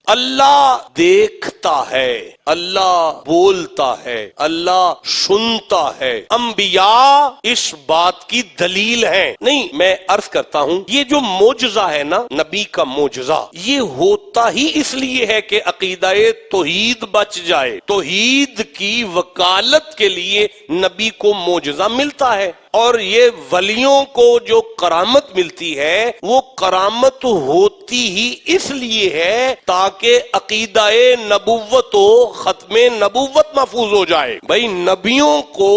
اللہ دیکھتا ہے، اللہ بولتا ہے، اللہ سنتا ہے۔ انبیاء اس بات کی دلیل ہے۔ نہیں، میں عرض کرتا ہوں یہ جو معجزہ ہے نا، نبی کا معجزہ، یہ ہوتا ہی اس لیے ہے کہ عقیدہ توحید بچ جائے۔ توحید کی وکالت کے لیے نبی کو معجزہ ملتا ہے، اور یہ ولیوں کو جو کرامت ملتی ہے وہ کرامت ہوتی ہی اس لیے ہے تاکہ عقیدہ نبوت و ختم نبوت محفوظ ہو جائے۔ بھائی نبیوں کو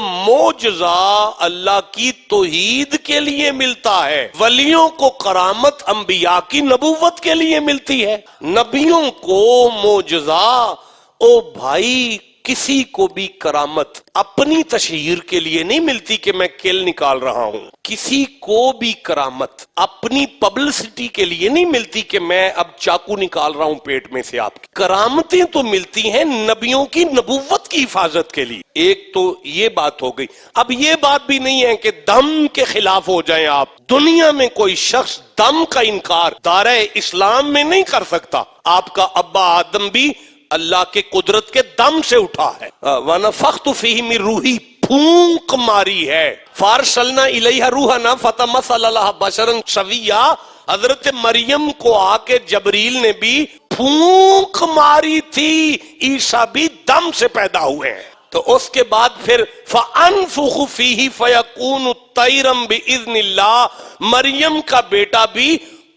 معجزہ اللہ کی توحید کے لیے ملتا ہے، ولیوں کو کرامت انبیاء کی نبوت کے لیے ملتی ہے۔ نبیوں کو معجزہ، او بھائی کسی کو بھی کرامت اپنی تشہیر کے لیے نہیں ملتی کہ میں کیل نکال رہا ہوں، کسی کو بھی کرامت اپنی پبلسٹی کے لیے نہیں ملتی کہ میں اب چاقو نکال رہا ہوں پیٹ میں سے آپ کی۔ کرامتیں تو ملتی ہیں نبیوں کی نبوت کی حفاظت کے لیے۔ ایک تو یہ بات ہو گئی۔ اب یہ بات بھی نہیں ہے کہ دم کے خلاف ہو جائیں آپ۔ دنیا میں کوئی شخص دم کا انکار دائرہ اسلام میں نہیں کر سکتا۔ آپ کا ابا آدم بھی اللہ کے قدرت کے دم سے اٹھا ہے۔ وَنَفَخْتُ فِيهِ مِن رُوحِي، پھونک ماری ہے۔ فَأَرْسَلْنَا إِلَيْهَا رُوحَنَا فَتَمَثَّلَ لَهَا بَشَرًا سَوِيًّا، حضرت مریم کو آ کے جبریل نے بھی پھونک ماری تھی، عیسیٰ بھی دم سے پیدا ہوئے ہیں۔ تو اس کے بعد پھر فَأَنفُخُ فِيهِ فَيَكُونُ طَيْرًا بِإِذْنِ اللَّهِ، مریم کا بیٹا بھی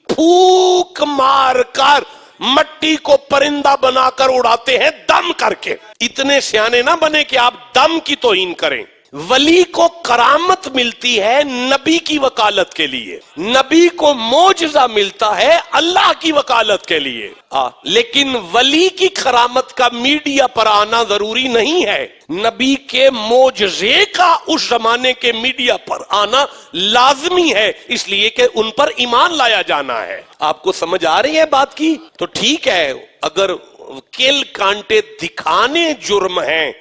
پھونک مار کر مٹی کو پرندہ بنا کر اڑاتے ہیں دم کر کے۔ اتنے سیانے نہ بنے کہ آپ دم کی توہین کریں۔ ولی کو کرامت ملتی ہے نبی کی وکالت کے لیے، نبی کو معجزہ ملتا ہے اللہ کی وکالت کے لیے۔ لیکن ولی کی کرامت کا میڈیا پر آنا ضروری نہیں ہے، نبی کے معجزے کا اس زمانے کے میڈیا پر آنا لازمی ہے، اس لیے کہ ان پر ایمان لایا جانا ہے۔ آپ کو سمجھ آ رہی ہے بات کی؟ تو ٹھیک ہے، اگر کیل کانٹے دکھانے جرم ہیں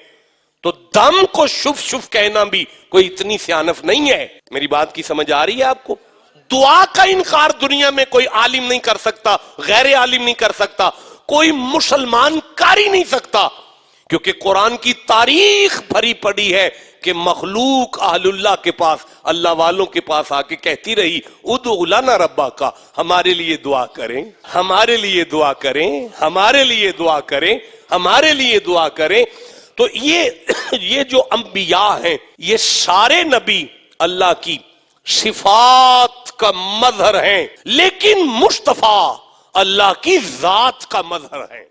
تو دم کو شف شف کہنا بھی کوئی اتنی سیانف نہیں ہے۔ میری بات کی سمجھ آ رہی ہے آپ کو؟ دعا کا انکار دنیا میں کوئی عالم نہیں کر سکتا، غیر عالم نہیں کر سکتا، کوئی مسلمان کر ہی نہیں سکتا، کیونکہ قرآن کی تاریخ بھری پڑی ہے کہ مخلوق اہل اللہ کے پاس، اللہ والوں کے پاس آ کے کہتی رہی ادعو لنا ربک، ہمارے لیے دعا کریں، ہمارے لیے دعا کریں، ہمارے لیے دعا کریں، ہمارے لیے دعا کریں۔ تو یہ جو انبیاء ہیں یہ سارے نبی اللہ کی صفات کا مظہر ہیں، لیکن مصطفیٰ اللہ کی ذات کا مظہر ہیں۔